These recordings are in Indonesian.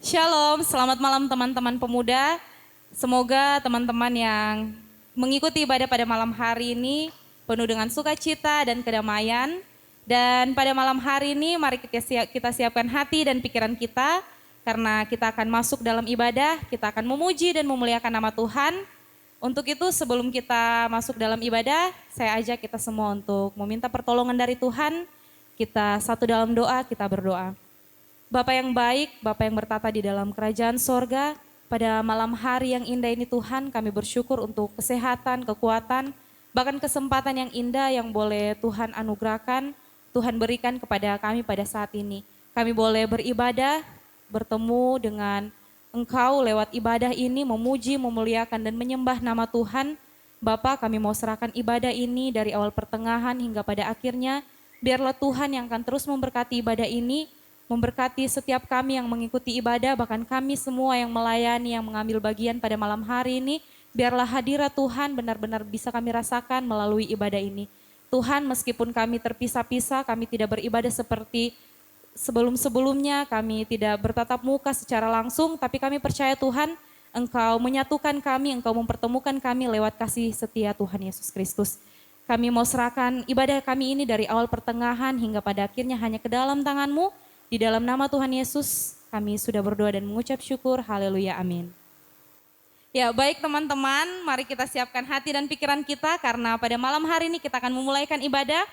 Shalom, selamat malam teman-teman pemuda. Semoga teman-teman yang mengikuti ibadah pada malam hari ini penuh dengan sukacita dan kedamaian. Dan pada malam hari ini mari kita siapkan hati dan pikiran kita karena kita akan masuk dalam ibadah, kita akan memuji dan memuliakan nama Tuhan. Untuk itu sebelum kita masuk dalam ibadah, saya ajak kita semua untuk meminta pertolongan dari Tuhan. Kita satu dalam doa, kita berdoa. Bapa yang baik, Bapa yang bertata di dalam kerajaan sorga, pada malam hari yang indah ini Tuhan kami bersyukur untuk kesehatan, kekuatan, bahkan kesempatan yang indah yang boleh Tuhan anugerahkan, Tuhan berikan kepada kami pada saat ini. Kami boleh beribadah, bertemu dengan Engkau lewat ibadah ini, memuji, memuliakan dan menyembah nama Tuhan. Bapa, kami mau serahkan ibadah ini dari awal pertengahan hingga pada akhirnya, biarlah Tuhan yang akan terus memberkati ibadah ini, memberkati setiap kami yang mengikuti ibadah, bahkan kami semua yang melayani, yang mengambil bagian pada malam hari ini, biarlah hadirat Tuhan benar-benar bisa kami rasakan melalui ibadah ini. Tuhan, meskipun kami terpisah-pisah, kami tidak beribadah seperti sebelum-sebelumnya, kami tidak bertatap muka secara langsung, tapi kami percaya Tuhan, Engkau menyatukan kami, Engkau mempertemukan kami lewat kasih setia Tuhan Yesus Kristus. Kami mau serahkan ibadah kami ini dari awal pertengahan hingga pada akhirnya hanya ke dalam tangan-Mu. Di dalam nama Tuhan Yesus, kami sudah berdoa dan mengucap syukur. Haleluya, amin. Ya, baik teman-teman, mari kita siapkan hati dan pikiran kita karena pada malam hari ini kita akan memulaikan ibadah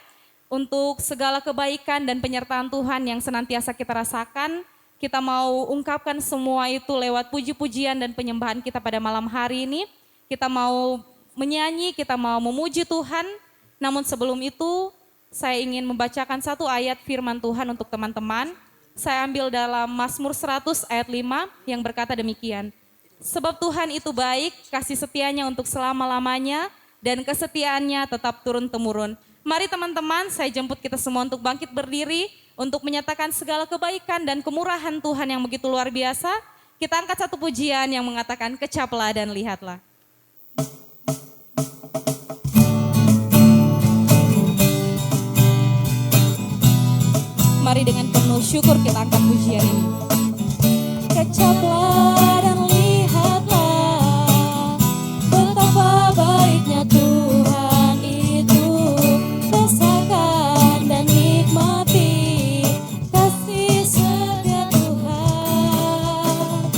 untuk segala kebaikan dan penyertaan Tuhan yang senantiasa kita rasakan. Kita mau ungkapkan semua itu lewat puji-pujian dan penyembahan kita pada malam hari ini. Kita mau menyanyi, kita mau memuji Tuhan. Namun sebelum itu, saya ingin membacakan satu ayat firman Tuhan untuk teman-teman. Saya ambil dalam Mazmur 100 ayat 5 yang berkata demikian. Sebab Tuhan itu baik, kasih setianya untuk selama-lamanya, dan kesetiaannya tetap turun-temurun. Mari teman-teman, saya jemput kita semua untuk bangkit berdiri, untuk menyatakan segala kebaikan dan kemurahan Tuhan yang begitu luar biasa. Kita angkat satu pujian yang mengatakan kecaplah dan lihatlah. Mari dengan penuh syukur kita angkat pujian ini. Kecaplah dan lihatlah betapa baiknya Tuhan itu. Rasakan dan nikmati kasih setia Tuhan.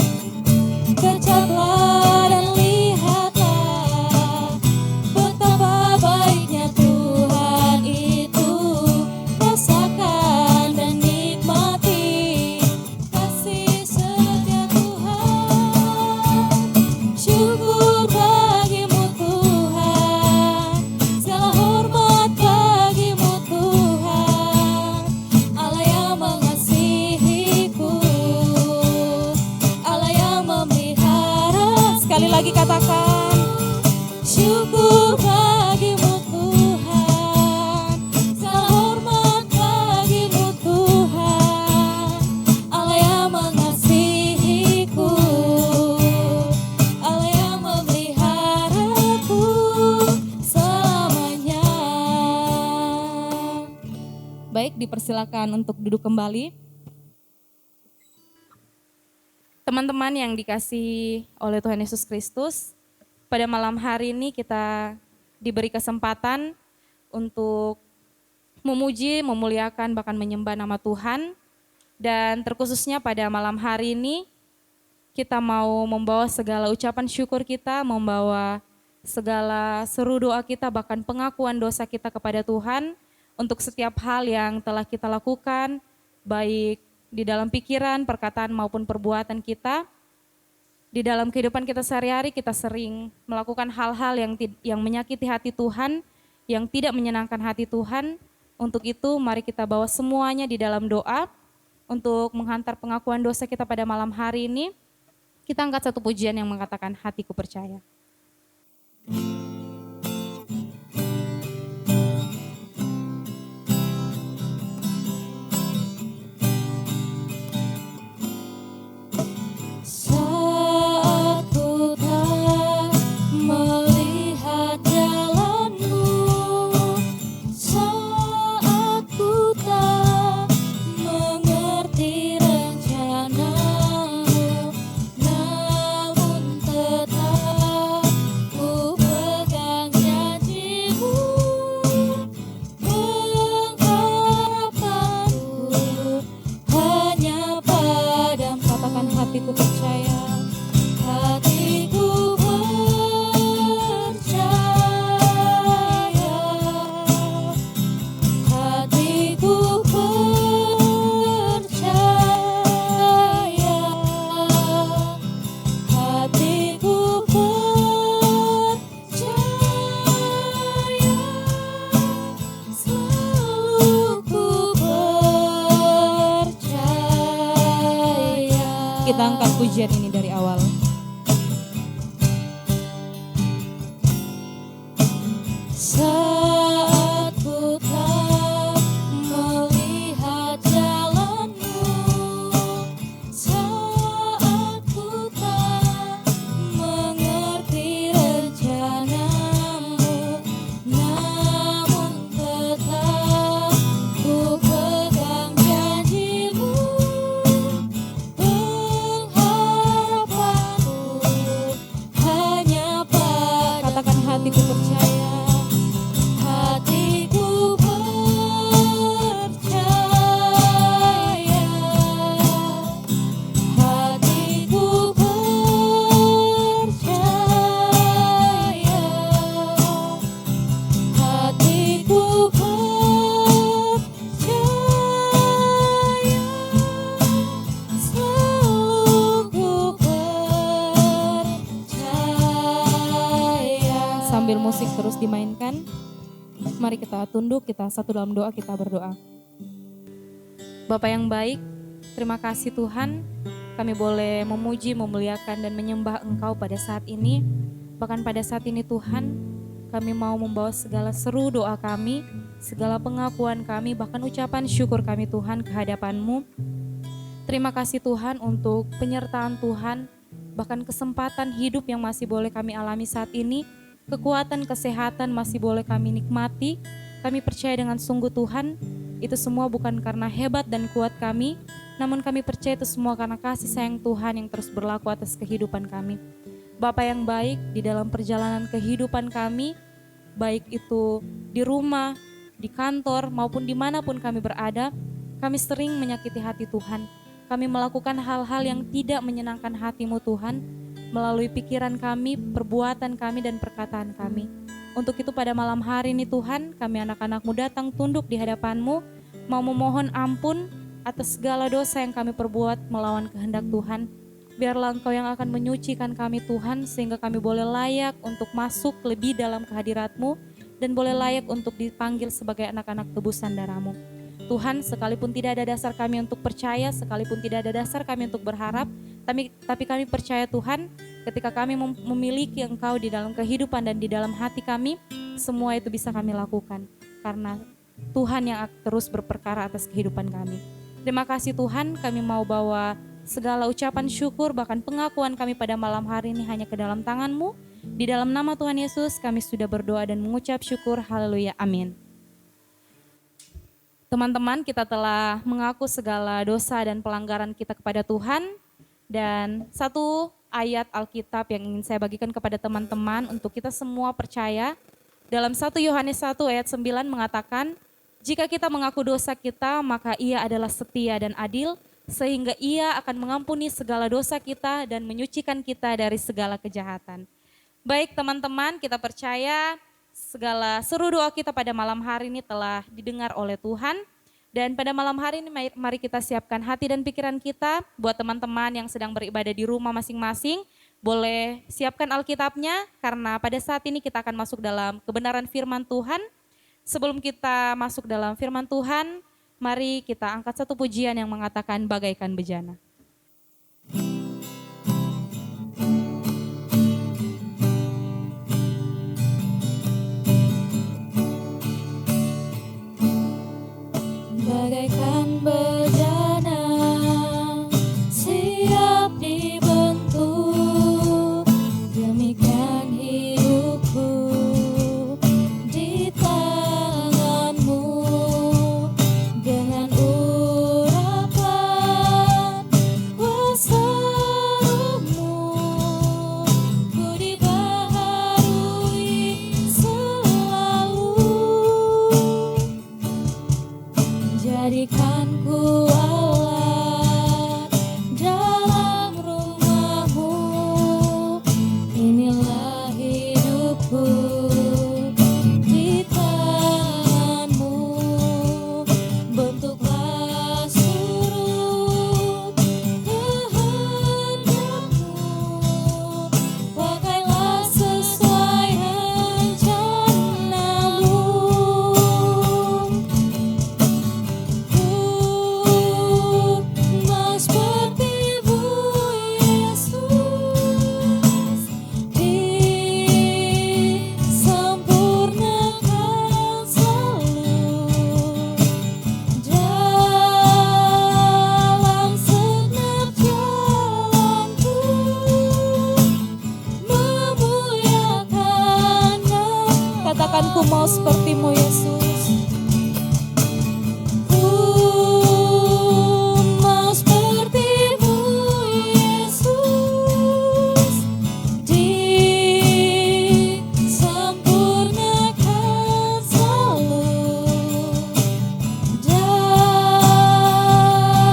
Kecaplah dan lihatlah betapa baiknya Tuhan itu. Rasakan dan nikmati kasih setia Tuhan. Syukur bagimu Tuhan, segala hormat bagimu Tuhan, Allah yang mengasihiku, Allah yang memelihara. Sekali lagi katakan, syukur bagimu Tuhan, segala hormat bagimu Tuhan, Allah yang mengasihiku, Allah yang memeliharaku selamanya. Baik, dipersilakan untuk duduk kembali. Teman-teman yang dikasihi oleh Tuhan Yesus Kristus, pada malam hari ini kita diberi kesempatan untuk memuji, memuliakan, bahkan menyembah nama Tuhan. Dan terkhususnya pada malam hari ini kita mau membawa segala ucapan syukur kita, membawa segala seru doa kita, bahkan pengakuan dosa kita kepada Tuhan untuk setiap hal yang telah kita lakukan, baik di dalam pikiran, perkataan maupun perbuatan kita. Di dalam kehidupan kita sehari-hari kita sering melakukan hal-hal yang menyakiti hati Tuhan, yang tidak menyenangkan hati Tuhan. Untuk itu mari kita bawa semuanya di dalam doa untuk menghantar pengakuan dosa kita pada malam hari ini. Kita angkat satu pujian yang mengatakan hatiku percaya. Saat ku tak melihat jalanmu, saat ku tak mengerti rencanamu, hatiku percaya. Hatiku percaya, hatiku percaya, hatiku percaya, selalu ku percaya. Kita angkat pujian ini dari awal. Saat ku tak melihat jalanmu, saat ku tak mengerti rencanamu, namun tetap ku pegang janjimu. Pengharapanku hanya pada, katakan hatiku percaya. Hatiku percaya, hatiku percaya, hatiku percaya, selalu ku percaya. Sambil musik terus dimainkan, mari kita tunduk, kita satu dalam doa, kita berdoa. Bapa yang baik, terima kasih Tuhan, kami boleh memuji, memuliakan dan menyembah Engkau pada saat ini. Bahkan pada saat ini Tuhan, kami mau membawa segala seru doa kami, segala pengakuan kami, bahkan ucapan syukur kami Tuhan ke hadapan-Mu. Terima kasih Tuhan untuk penyertaan Tuhan, bahkan kesempatan hidup yang masih boleh kami alami saat ini. Kekuatan, kesehatan masih boleh kami nikmati. Kami percaya dengan sungguh Tuhan, itu semua bukan karena hebat dan kuat kami, namun kami percaya itu semua karena kasih sayang Tuhan yang terus berlaku atas kehidupan kami. Bapa yang baik, di dalam perjalanan kehidupan kami, baik itu di rumah, di kantor, maupun dimanapun kami berada, kami sering menyakiti hati Tuhan. Kami melakukan hal-hal yang tidak menyenangkan hati-Mu Tuhan, melalui pikiran kami, perbuatan kami, dan perkataan kami. Untuk itu pada malam hari ini Tuhan, kami anak-anak-Mu datang tunduk di hadapan-Mu, mau memohon ampun atas segala dosa yang kami perbuat melawan kehendak Tuhan. Biarlah Engkau yang akan menyucikan kami Tuhan, sehingga kami boleh layak untuk masuk lebih dalam kehadirat-Mu, dan boleh layak untuk dipanggil sebagai anak-anak tebusan darah-Mu. Tuhan, sekalipun tidak ada dasar kami untuk percaya, sekalipun tidak ada dasar kami untuk berharap, tapi kami percaya Tuhan, ketika kami memiliki Engkau di dalam kehidupan dan di dalam hati kami, semua itu bisa kami lakukan. Karena Tuhan yang terus berperkara atas kehidupan kami. Terima kasih Tuhan, kami mau bawa segala ucapan syukur, bahkan pengakuan kami pada malam hari ini hanya ke dalam tangan-Mu. Di dalam nama Tuhan Yesus, kami sudah berdoa dan mengucap syukur. Haleluya, amin. Teman-teman, kita telah mengaku segala dosa dan pelanggaran kita kepada Tuhan. Dan satu ayat Alkitab yang ingin saya bagikan kepada teman-teman untuk kita semua percaya. Dalam 1 Yohanes 1 ayat 9 mengatakan, jika kita mengaku dosa kita, maka Ia adalah setia dan adil, sehingga Ia akan mengampuni segala dosa kita dan menyucikan kita dari segala kejahatan. Baik teman-teman, kita percaya segala seru doa kita pada malam hari ini telah didengar oleh Tuhan. Dan pada malam hari ini mari kita siapkan hati dan pikiran kita. Buat teman-teman yang sedang beribadah di rumah masing-masing, boleh siapkan Alkitabnya, karena pada saat ini kita akan masuk dalam kebenaran firman Tuhan. Sebelum kita masuk dalam firman Tuhan, mari kita angkat satu pujian yang mengatakan bagaikan bejana. Bagaikan bejana siap dibentuk, demikian hidupku di tangan-Mu. Dengan urapan mau seperti-Mu Yesus. Mau seperti-Mu Yesus, disempurnakan selalu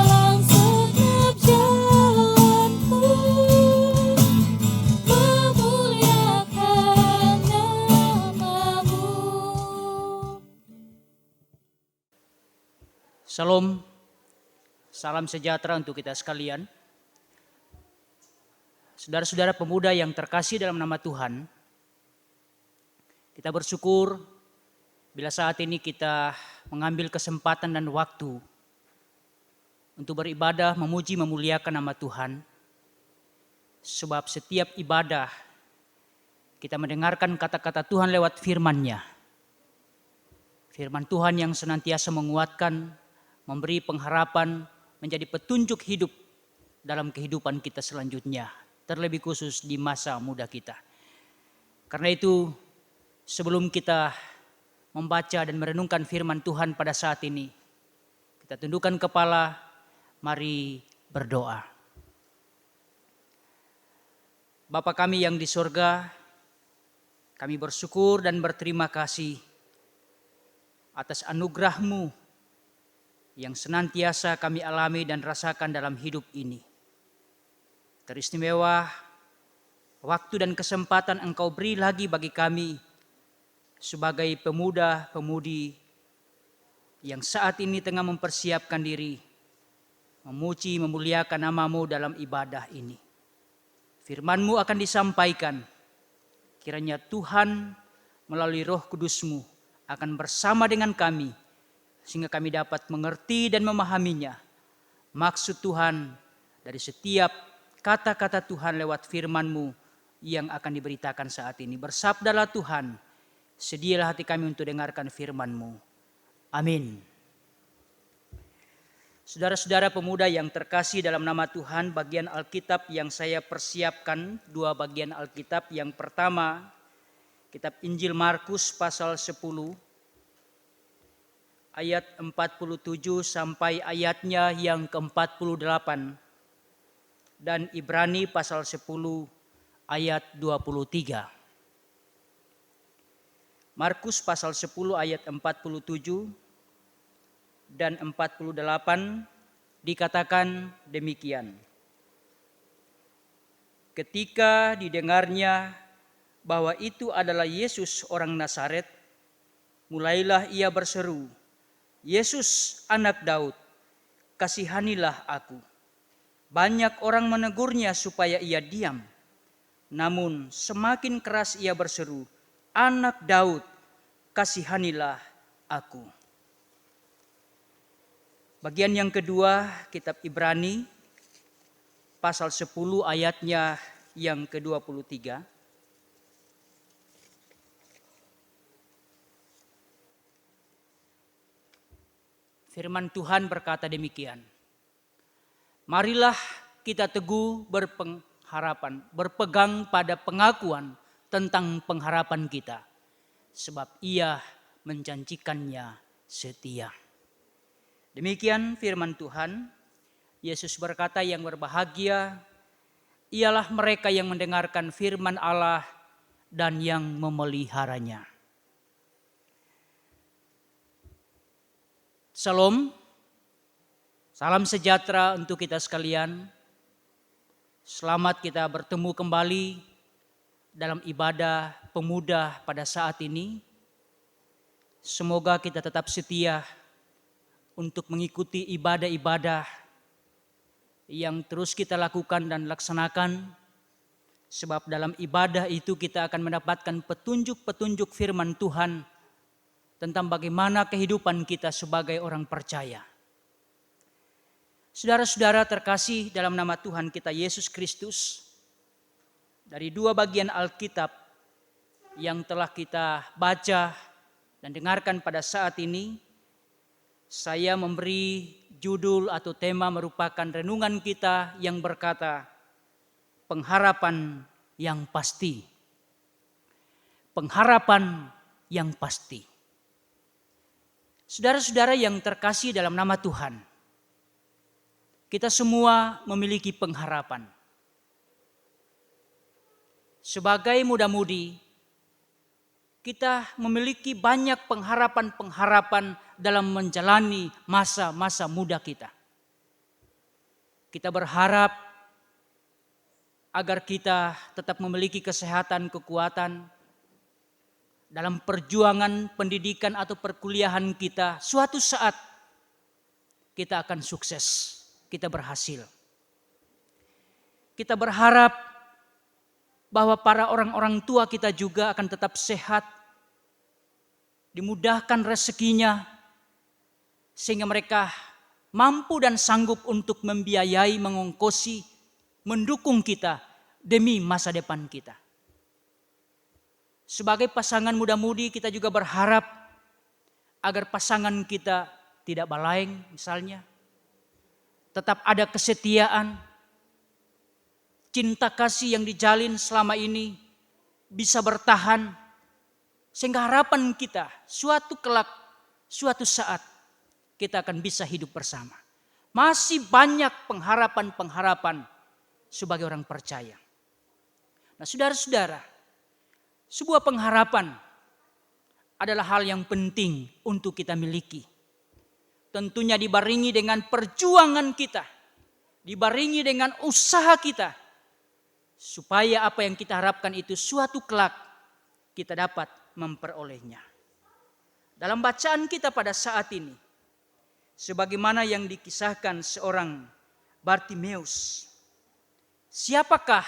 dalam setiap jalanku, memuliakan nama-Mu. Salam, salam sejahtera untuk kita sekalian. Saudara-saudara pemuda yang terkasih dalam nama Tuhan, kita bersyukur bila saat ini kita mengambil kesempatan dan waktu untuk beribadah, memuji, memuliakan nama Tuhan. Sebab setiap ibadah kita mendengarkan kata-kata Tuhan lewat firman-Nya. Firman Tuhan yang senantiasa menguatkan, memberi pengharapan, menjadi petunjuk hidup dalam kehidupan kita selanjutnya, terlebih khusus di masa muda kita. Karena itu, sebelum kita membaca dan merenungkan firman Tuhan pada saat ini, kita tundukkan kepala, mari berdoa. Bapa kami yang di sorga, kami bersyukur dan berterima kasih atas anugerah-Mu yang senantiasa kami alami dan rasakan dalam hidup ini. Teristimewa waktu dan kesempatan Engkau beri lagi bagi kami sebagai pemuda-pemudi yang saat ini tengah mempersiapkan diri, memuji, memuliakan nama-Mu dalam ibadah ini. Firman-Mu akan disampaikan, kiranya Tuhan melalui Roh Kudus-Mu akan bersama dengan kami, sehingga kami dapat mengerti dan memahaminya. Maksud Tuhan dari setiap kata-kata Tuhan lewat firman-Mu yang akan diberitakan saat ini. Bersabdalah Tuhan, sedialah hati kami untuk dengarkan firman-Mu. Amin. Saudara-saudara pemuda yang terkasih dalam nama Tuhan, bagian Alkitab yang saya persiapkan, 2 bagian Alkitab. Yang pertama, kitab Injil Markus pasal 10, ayat 47 sampai ayatnya yang ke-48, dan Ibrani pasal 10 ayat 23. Markus pasal 10 ayat 47 dan 48 dikatakan demikian. Ketika didengarnya bahwa itu adalah Yesus orang Nazaret, mulailah ia berseru, Yesus anak Daud, kasihanilah aku. Banyak orang menegurnya supaya ia diam. Namun semakin keras ia berseru, anak Daud, kasihanilah aku. Bagian yang kedua, kitab Ibrani, pasal 10 ayatnya yang ke-23. Firman Tuhan berkata demikian. Marilah kita teguh berpengharapan, berpegang pada pengakuan tentang pengharapan kita. Sebab ia menjanjikannya setia. Demikian firman Tuhan. Yesus berkata yang berbahagia ialah mereka yang mendengarkan firman Allah dan yang memeliharanya. Shalom, salam sejahtera untuk kita sekalian. Selamat kita bertemu kembali dalam ibadah pemuda pada saat ini. Semoga kita tetap setia untuk mengikuti ibadah-ibadah yang terus kita lakukan dan laksanakan. Sebab dalam ibadah itu kita akan mendapatkan petunjuk-petunjuk firman Tuhan tentang bagaimana kehidupan kita sebagai orang percaya. Saudara-saudara terkasih dalam nama Tuhan kita Yesus Kristus, dari 2 bagian Alkitab yang telah kita baca dan dengarkan pada saat ini, saya memberi judul atau tema merupakan renungan kita yang berkata, pengharapan yang pasti. Pengharapan yang pasti. Saudara-saudara yang terkasih dalam nama Tuhan, kita semua memiliki pengharapan. Sebagai muda-mudi, kita memiliki banyak pengharapan-pengharapan dalam menjalani masa-masa muda kita. Kita berharap agar kita tetap memiliki kesehatan, kekuatan dalam perjuangan pendidikan atau perkuliahan kita. Suatu saat kita akan sukses, kita berhasil. Kita berharap bahwa para orang-orang tua kita juga akan tetap sehat, dimudahkan rezekinya, sehingga mereka mampu dan sanggup untuk membiayai, mengongkosi, mendukung kita demi masa depan kita. Sebagai pasangan muda-mudi, kita juga berharap agar pasangan kita tidak balaing misalnya. Tetap ada kesetiaan, cinta kasih yang dijalin selama ini bisa bertahan. Sehingga harapan kita suatu kelak, suatu saat kita akan bisa hidup bersama. Masih banyak pengharapan-pengharapan sebagai orang percaya. Nah, saudara-saudara, sebuah pengharapan adalah hal yang penting untuk kita miliki. Tentunya dibarengi dengan perjuangan kita, dibarengi dengan usaha kita, supaya apa yang kita harapkan itu suatu kelak kita dapat memperolehnya. Dalam bacaan kita pada saat ini, sebagaimana yang dikisahkan seorang Bartimeus. Siapakah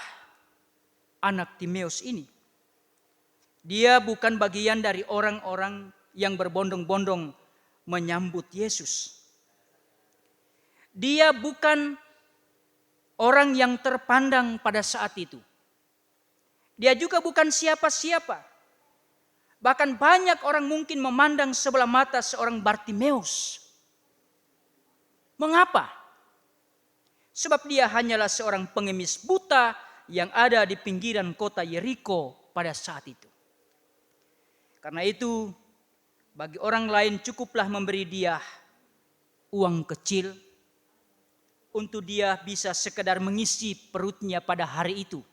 anak Timeus ini? Dia bukan bagian dari orang-orang yang berbondong-bondong menyambut Yesus. Dia bukan orang yang terpandang pada saat itu. Dia juga bukan siapa-siapa. Bahkan banyak orang mungkin memandang sebelah mata seorang Bartimeus. Mengapa? Sebab dia hanyalah seorang pengemis buta yang ada di pinggiran kota Yeriko pada saat itu. Karena itu, bagi orang lain cukuplah memberi dia uang kecil untuk dia bisa sekedar mengisi perutnya pada hari itu.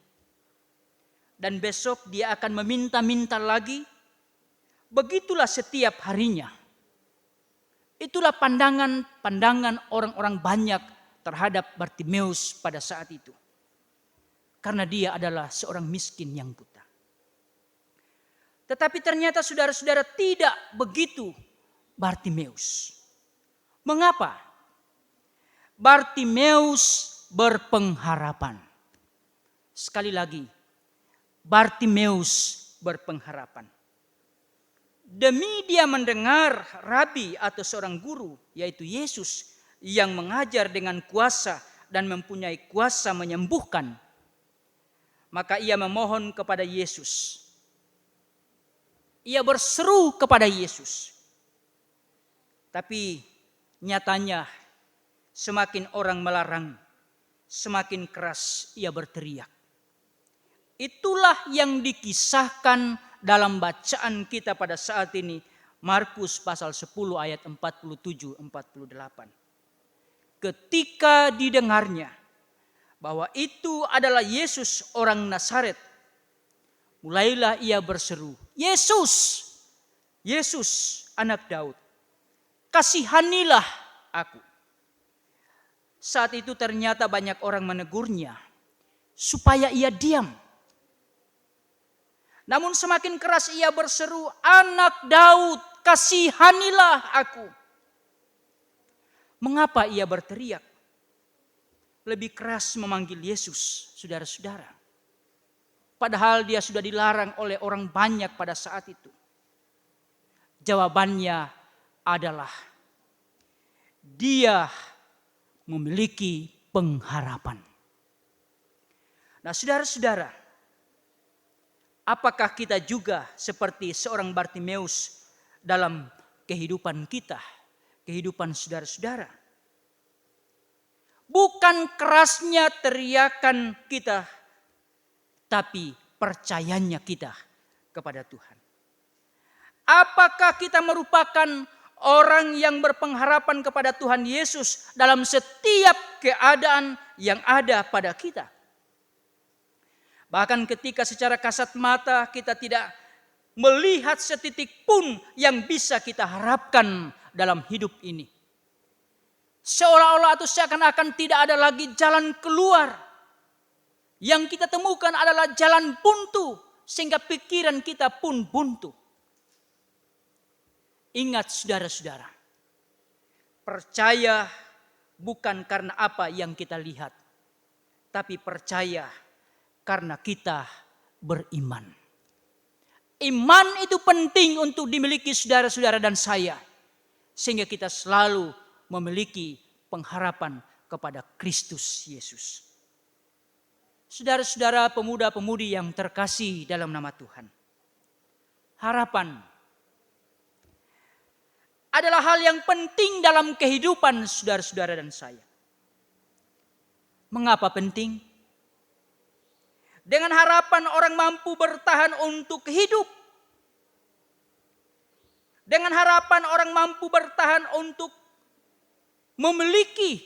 Dan besok dia akan meminta-minta lagi. Begitulah setiap harinya. Itulah pandangan orang-orang banyak terhadap Bartimeus pada saat itu. Karena dia adalah seorang miskin yang buta. Tetapi ternyata saudara-saudara tidak begitu Bartimeus. Mengapa? Bartimeus berpengharapan. Sekali lagi, Bartimeus berpengharapan. Demi dia mendengar rabi atau seorang guru, yaitu Yesus, yang mengajar dengan kuasa dan mempunyai kuasa menyembuhkan. Maka ia memohon kepada Yesus. Ia berseru kepada Yesus. Tapi nyatanya semakin orang melarang, semakin keras ia berteriak. Itulah yang dikisahkan dalam bacaan kita pada saat ini. Markus pasal 10 ayat 47-48. Ketika didengarnya bahwa itu adalah Yesus orang Nazaret, mulailah ia berseru, Yesus, Yesus anak Daud, kasihanilah aku. Saat itu ternyata banyak orang menegurnya supaya ia diam. Namun semakin keras ia berseru, anak Daud, kasihanilah aku. Mengapa ia berteriak? Lebih keras memanggil Yesus, saudara-saudara. Padahal dia sudah dilarang oleh orang banyak pada saat itu. Jawabannya adalah dia memiliki pengharapan. Nah, saudara-saudara, apakah kita juga seperti seorang Bartimeus dalam kehidupan kita, kehidupan saudara-saudara? Bukan kerasnya teriakan kita, tapi percayanya kita kepada Tuhan. Apakah kita merupakan orang yang berpengharapan kepada Tuhan Yesus dalam setiap keadaan yang ada pada kita? Bahkan ketika secara kasat mata kita tidak melihat setitik pun yang bisa kita harapkan dalam hidup ini. Seolah-olah atau seakan-akan tidak ada lagi jalan keluar. Yang kita temukan adalah jalan buntu, sehingga pikiran kita pun buntu. Ingat saudara-saudara, percaya bukan karena apa yang kita lihat, tapi percaya karena kita beriman. Iman itu penting untuk dimiliki saudara-saudara dan saya, sehingga kita selalu memiliki pengharapan kepada Kristus Yesus. Saudara-saudara, pemuda-pemudi yang terkasih dalam nama Tuhan, harapan adalah hal yang penting dalam kehidupan saudara-saudara dan saya. Mengapa penting? Dengan harapan orang mampu bertahan untuk hidup. Dengan harapan orang mampu bertahan untuk memiliki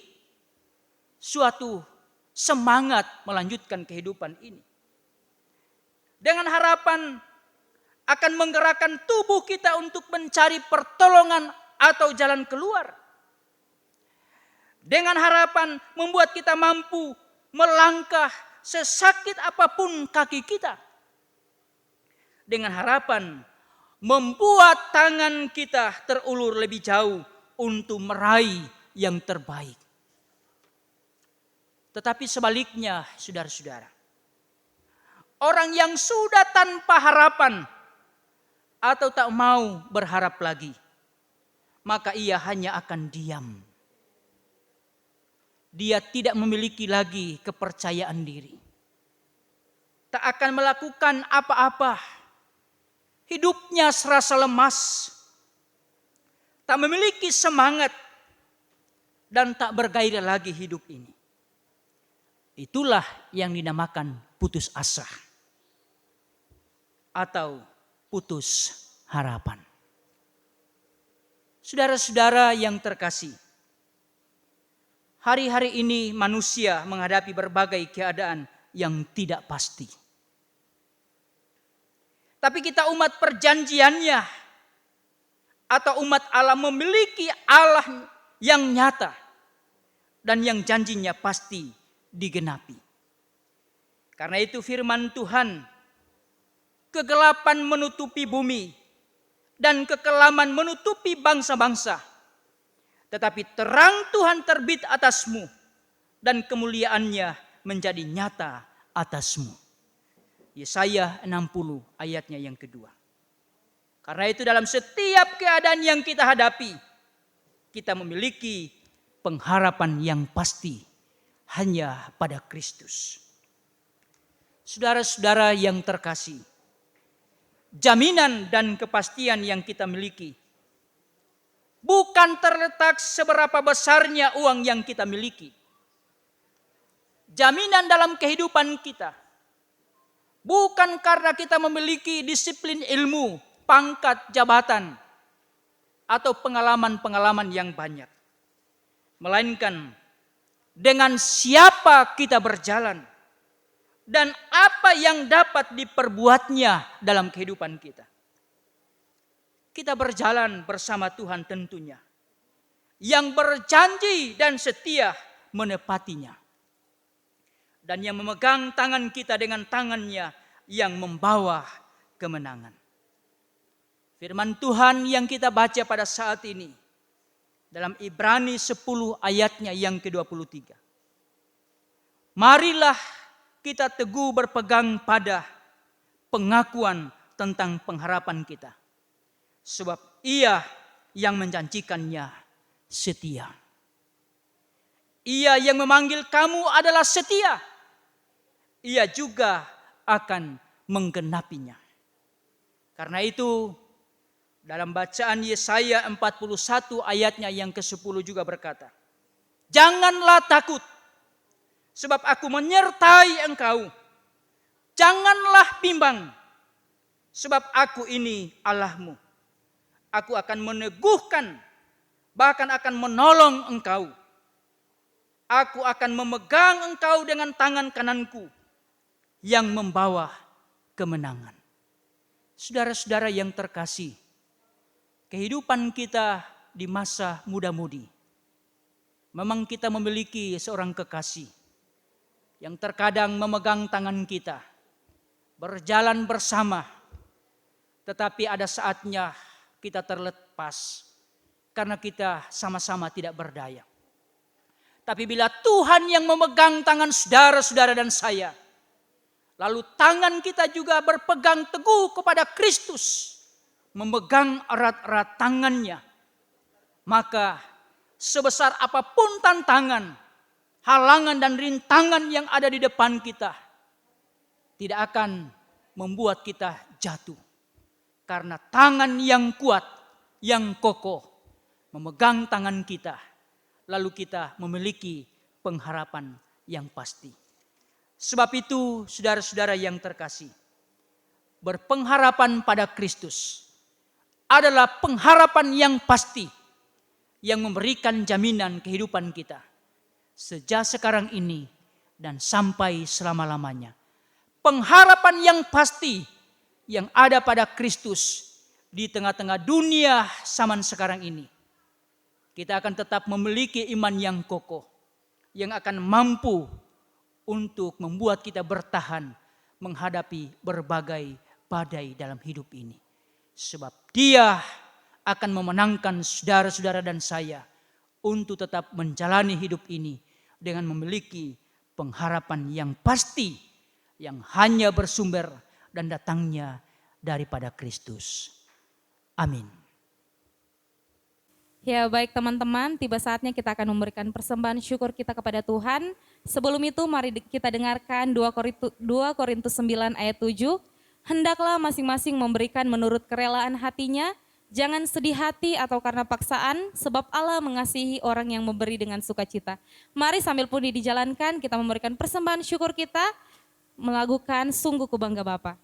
suatu semangat melanjutkan kehidupan ini. Dengan harapan akan menggerakkan tubuh kita untuk mencari pertolongan atau jalan keluar. Dengan harapan membuat kita mampu melangkah sesakit apapun kaki kita. Dengan harapan membuat tangan kita terulur lebih jauh untuk meraih yang terbaik. Tetapi sebaliknya, saudara-saudara, orang yang sudah tanpa harapan atau tak mau berharap lagi, maka ia hanya akan diam. Dia tidak memiliki lagi kepercayaan diri. Tak akan melakukan apa-apa. Hidupnya serasa lemas. Tak memiliki semangat. Dan tak bergairah lagi hidup ini. Itulah yang dinamakan putus asa. Atau putus harapan. Saudara-saudara yang terkasih, hari-hari ini manusia menghadapi berbagai keadaan yang tidak pasti. Tapi kita umat perjanjiannya atau umat Allah memiliki Allah yang nyata dan yang janjinya pasti digenapi. Karena itu firman Tuhan, kegelapan menutupi bumi dan kekelaman menutupi bangsa-bangsa. Tetapi terang Tuhan terbit atasmu dan kemuliaannya menjadi nyata atasmu. Yesaya 60 ayatnya yang kedua. Karena itu dalam setiap keadaan yang kita hadapi, kita memiliki pengharapan yang pasti hanya pada Kristus. Saudara-saudara yang terkasih, jaminan dan kepastian yang kita miliki bukan terletak seberapa besarnya uang yang kita miliki. Jaminan dalam kehidupan kita bukan karena kita memiliki disiplin ilmu, pangkat, jabatan, atau pengalaman-pengalaman yang banyak. Melainkan dengan siapa kita berjalan dan apa yang dapat diperbuatnya dalam kehidupan kita. Kita berjalan bersama Tuhan tentunya, yang berjanji dan setia menepatinya. Dan yang memegang tangan kita dengan tangannya yang membawa kemenangan. Firman Tuhan yang kita baca pada saat ini dalam Ibrani 10 ayatnya yang ke-23. Marilah kita teguh berpegang pada pengakuan tentang pengharapan kita. Sebab Ia yang menjanjikannya setia. Ia yang memanggil kamu adalah setia. Ia juga akan menggenapinya. Karena itu dalam bacaan Yesaya 41 ayatnya yang ke-10 juga berkata, janganlah takut, sebab aku menyertai engkau. Janganlah bimbang, sebab aku ini Allahmu. Aku akan meneguhkan, bahkan akan menolong engkau. Aku akan memegang engkau dengan tangan kananku yang membawa kemenangan. Saudara-saudara yang terkasih, kehidupan kita di masa muda-mudi, memang kita memiliki seorang kekasih yang terkadang memegang tangan kita, berjalan bersama, tetapi ada saatnya kita terlepas karena kita sama-sama tidak berdaya. Tapi bila Tuhan yang memegang tangan saudara-saudara dan saya, lalu tangan kita juga berpegang teguh kepada Kristus, memegang erat-erat tangannya, maka sebesar apapun tantangan, halangan dan rintangan yang ada di depan kita, tidak akan membuat kita jatuh. Karena tangan yang kuat, yang kokoh, memegang tangan kita, lalu kita memiliki pengharapan yang pasti. Sebab itu, saudara-saudara yang terkasih, berpengharapan pada Kristus adalah pengharapan yang pasti, yang memberikan jaminan kehidupan kita sejak sekarang ini dan sampai selama-lamanya. Pengharapan yang pasti yang ada pada Kristus di tengah-tengah dunia zaman sekarang ini. Kita akan tetap memiliki iman yang kokoh, yang akan mampu untuk membuat kita bertahan menghadapi berbagai badai dalam hidup ini. Sebab Dia akan memenangkan saudara-saudara dan saya untuk tetap menjalani hidup ini dengan memiliki pengharapan yang pasti, yang hanya bersumber dan datangnya daripada Kristus. Amin. Ya baik teman-teman, tiba saatnya kita akan memberikan persembahan syukur kita kepada Tuhan. Sebelum itu mari kita dengarkan 2 Korintus 9 ayat 7. Hendaklah masing-masing memberikan menurut kerelaan hatinya, jangan sedih hati atau karena paksaan, sebab Allah mengasihi orang yang memberi dengan sukacita. Mari sambil pun dijalankan kita memberikan persembahan syukur kita, melakukan Sungguh Ku Bangga Bapa.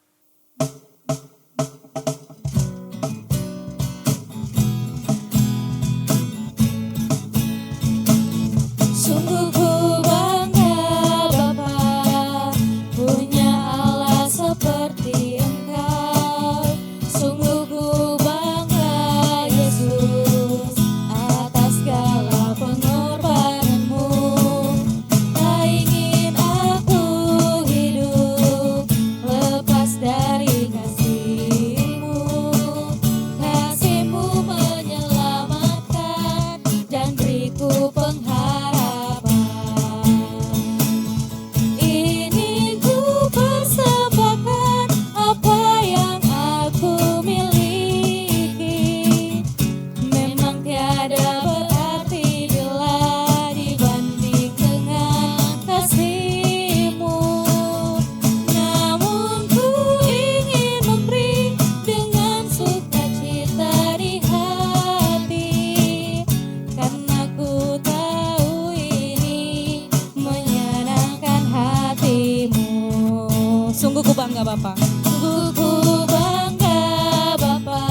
Sungguh ku bangga Bapa, punya Allah seperti Engkau. Sungguh ku bangga Yesus, atas segala pengorbananmu. Tak ingin aku hidup lepas dari kasih-Mu. Kasih-Mu menyelamatkan dan beriku pengharapan. Ini ku persembahkan apa yang aku miliki. Memang tiada berarti bila dibanding dengan kasih-Mu. Namun ku ingin memberi dengan sukacita di hati, karena ku tahu ini menyenangkan hati-Mu. Sungguh ku bangga Bapa. Sungguh ku bangga Bapa,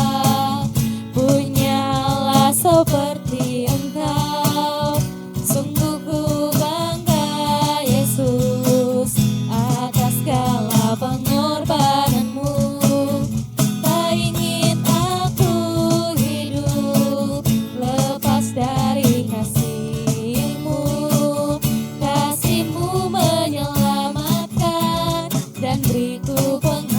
punya Allah seperti Engkau. Sungguh ku bangga Yesus, atas segala pengorbananmu. Tak ingin aku hidup lepas dari kasih-Mu. Kasih-Mu menyelamatkan dan beriku pengharapan.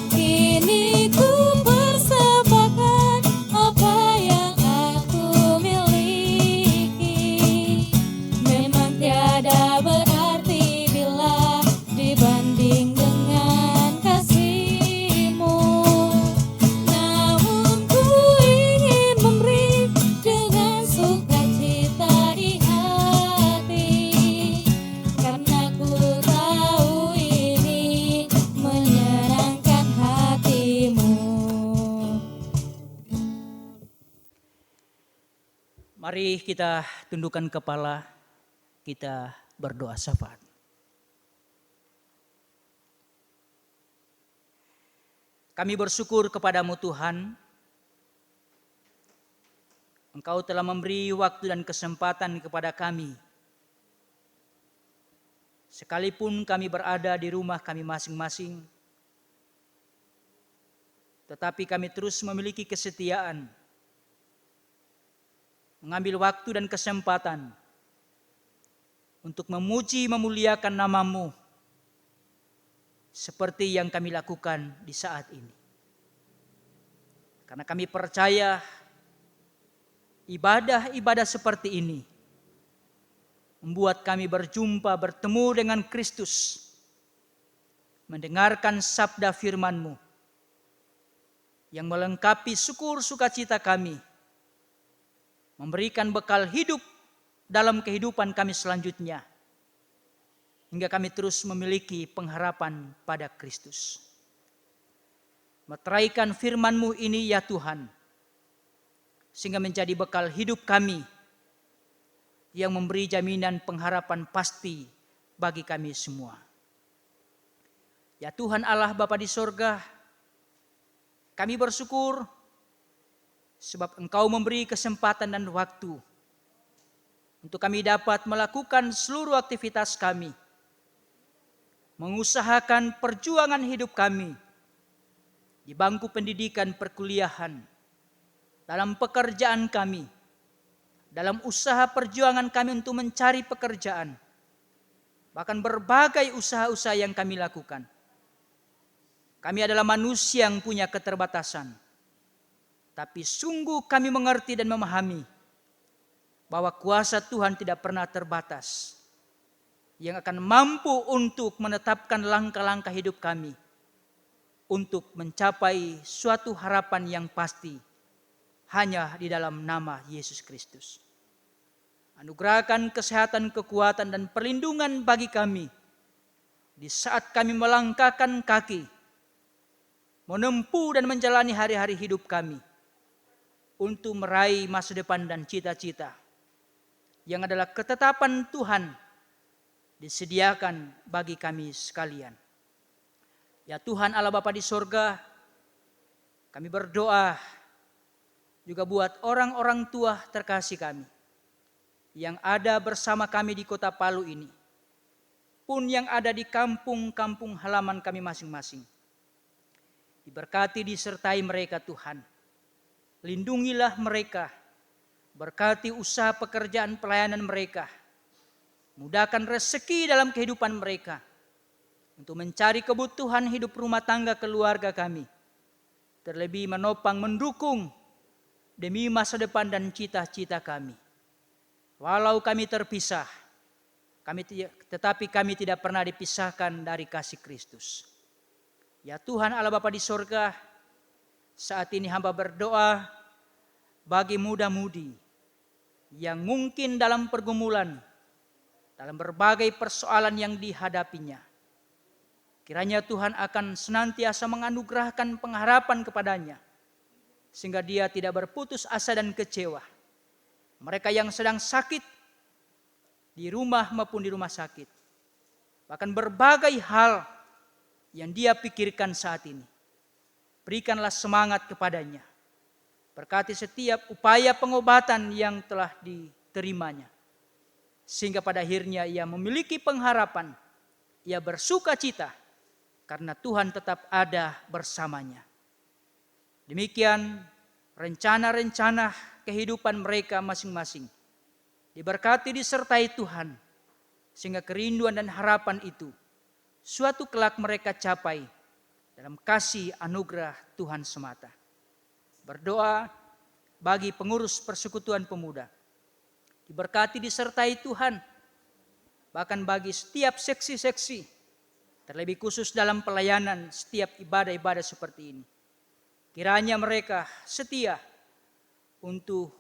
Kini ku persembahkan apa yang aku miliki. Memang tiada berarti bila dibanding dengan kasih-Mu. Namun ku ingin memberi dengan sukacita di hati, karena ku tahu ini menyenangkan hati-Mu. Mari kita tundukkan kepala, kita berdoa syafaat. Kami bersyukur kepadamu Tuhan, Engkau telah memberi waktu dan kesempatan kepada kami. Sekalipun kami berada di rumah kami masing-masing, tetapi kami terus memiliki kesetiaan, mengambil waktu dan kesempatan untuk memuji memuliakan nama-Mu, seperti yang kami lakukan di saat ini. Karena kami percaya ibadah-ibadah seperti ini membuat kami berjumpa, bertemu dengan Kristus, mendengarkan sabda firman-Mu yang melengkapi syukur sukacita kami, memberikan bekal hidup dalam kehidupan kami selanjutnya, hingga kami terus memiliki pengharapan pada Kristus. Meteraikan firman-Mu ini ya Tuhan, sehingga menjadi bekal hidup kami yang memberi jaminan pengharapan pasti bagi kami semua. Ya Tuhan Allah Bapa di sorga, kami bersyukur sebab Engkau memberi kesempatan dan waktu untuk kami dapat melakukan seluruh aktivitas kami, mengusahakan perjuangan hidup kami di bangku pendidikan perkuliahan, dalam pekerjaan kami, dalam usaha perjuangan kami untuk mencari pekerjaan, bahkan berbagai usaha-usaha yang kami lakukan. Kami adalah manusia yang punya keterbatasan, tapi sungguh kami mengerti dan memahami bahwa kuasa Tuhan tidak pernah terbatas, yang akan mampu untuk menetapkan langkah-langkah hidup kami untuk mencapai suatu harapan yang pasti hanya di dalam nama Yesus Kristus. Anugerahkan kesehatan, kekuatan, dan perlindungan bagi kami di saat kami melangkahkan kaki, menempuh dan menjalani hari-hari hidup kami untuk meraih masa depan dan cita-cita yang adalah ketetapan Tuhan disediakan bagi kami sekalian. Ya Tuhan Allah Bapa di sorga, kami berdoa juga buat orang-orang tua terkasih kami yang ada bersama kami di kota Palu ini, pun yang ada di kampung-kampung halaman kami masing-masing. Diberkati, disertai mereka Tuhan. Lindungilah mereka, berkati usaha pekerjaan pelayanan mereka, mudahkan rezeki dalam kehidupan mereka untuk mencari kebutuhan hidup rumah tangga keluarga kami, terlebih menopang, mendukung demi masa depan dan cita-cita kami. Walau kami terpisah, tetapi kami tidak pernah dipisahkan dari kasih Kristus. Ya Tuhan Allah Bapa di sorga, saat ini hamba berdoa bagi muda-mudi yang mungkin dalam pergumulan, dalam berbagai persoalan yang dihadapinya. Kiranya Tuhan akan senantiasa menganugerahkan pengharapan kepadanya, sehingga dia tidak berputus asa dan kecewa. Mereka yang sedang sakit di rumah maupun di rumah sakit, bahkan berbagai hal yang dia pikirkan saat ini, berikanlah semangat kepadanya. Berkati setiap upaya pengobatan yang telah diterimanya, sehingga pada akhirnya ia memiliki pengharapan, ia bersuka cita karena Tuhan tetap ada bersamanya. Demikian rencana-rencana kehidupan mereka masing-masing diberkati, disertai Tuhan, sehingga kerinduan dan harapan itu suatu kelak mereka capai dalam kasih anugerah Tuhan semata. Berdoa bagi pengurus persekutuan pemuda, diberkati, disertai Tuhan, bahkan bagi setiap seksi-seksi, terlebih khusus dalam pelayanan setiap ibadah-ibadah seperti ini. Kiranya mereka setia untuk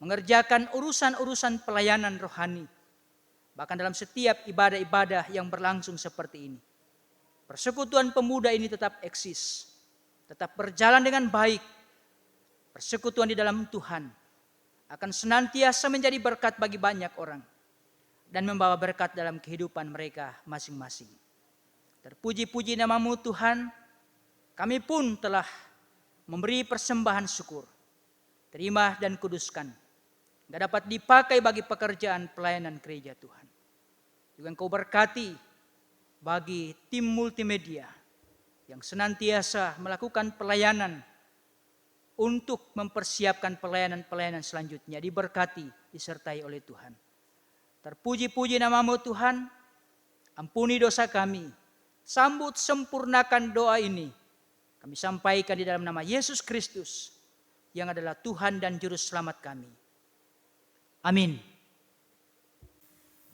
mengerjakan urusan-urusan pelayanan rohani, bahkan dalam setiap ibadah-ibadah yang berlangsung seperti ini. Persekutuan pemuda ini tetap eksis, tetap berjalan dengan baik. Persekutuan di dalam Tuhan akan senantiasa menjadi berkat bagi banyak orang dan membawa berkat dalam kehidupan mereka masing-masing. Terpuji-puji nama-Mu Tuhan, kami pun telah memberi persembahan syukur. Terima dan kuduskan. Gak dapat dipakai bagi pekerjaan pelayanan gereja Tuhan. Juga Engkau berkati bagi tim multimedia yang senantiasa melakukan pelayanan untuk mempersiapkan pelayanan-pelayanan selanjutnya. Diberkati, disertai oleh Tuhan. Terpuji-puji nama-Mu Tuhan, ampuni dosa kami. Sambut sempurnakan doa ini. Kami sampaikan di dalam nama Yesus Kristus yang adalah Tuhan dan Juru Selamat kami. Amin.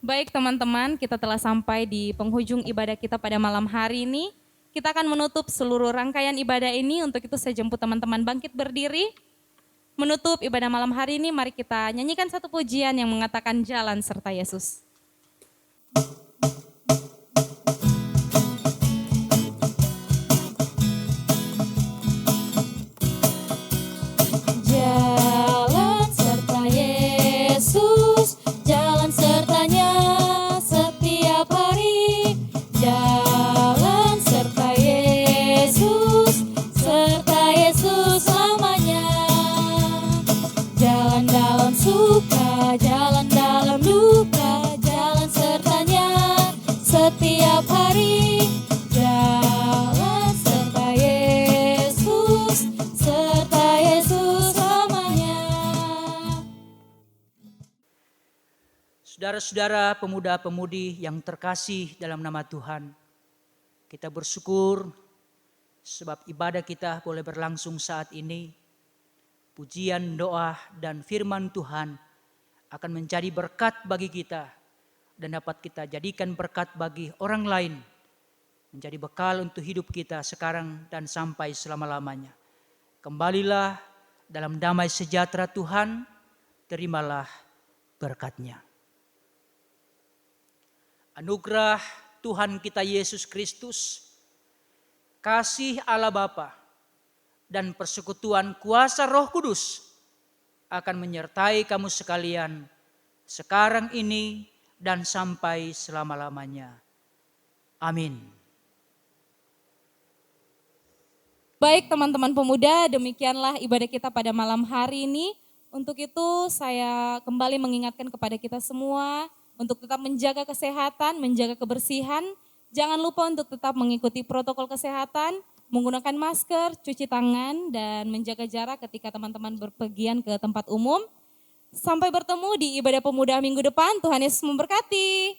Baik teman-teman, kita telah sampai di penghujung ibadah kita pada malam hari ini. Kita akan menutup seluruh rangkaian ibadah ini. Untuk itu saya jemput teman-teman bangkit berdiri. Menutup ibadah malam hari ini, mari kita nyanyikan satu pujian yang mengatakan jalan serta Yesus. Jalan serta Yesus, jalan sertanya setiap hari. Jalan serta Yesus selamanya. Jalan dalam suka, jalan dalam duka, jalan sertanya setiap hari. Jalan serta Yesus selamanya. Saudara-saudara pemuda-pemudi yang terkasih dalam nama Tuhan, kita bersyukur sebab ibadah kita boleh berlangsung saat ini. Pujian, doa, dan firman Tuhan akan menjadi berkat bagi kita dan dapat kita jadikan berkat bagi orang lain, menjadi bekal untuk hidup kita sekarang dan sampai selama-lamanya. Kembalilah dalam damai sejahtera Tuhan, terimalah berkat-Nya. Anugerah Tuhan kita Yesus Kristus, kasih Allah Bapa, dan persekutuan kuasa Roh Kudus akan menyertai kamu sekalian sekarang ini dan sampai selama-lamanya. Amin. Baik teman-teman pemuda, demikianlah ibadah kita pada malam hari ini. Untuk itu saya kembali mengingatkan kepada kita semua untuk tetap menjaga kesehatan, menjaga kebersihan. Jangan lupa untuk tetap mengikuti protokol kesehatan, menggunakan masker, cuci tangan, dan menjaga jarak ketika teman-teman berpergian ke tempat umum. Sampai bertemu di ibadah pemuda minggu depan. Tuhan Yesus memberkati.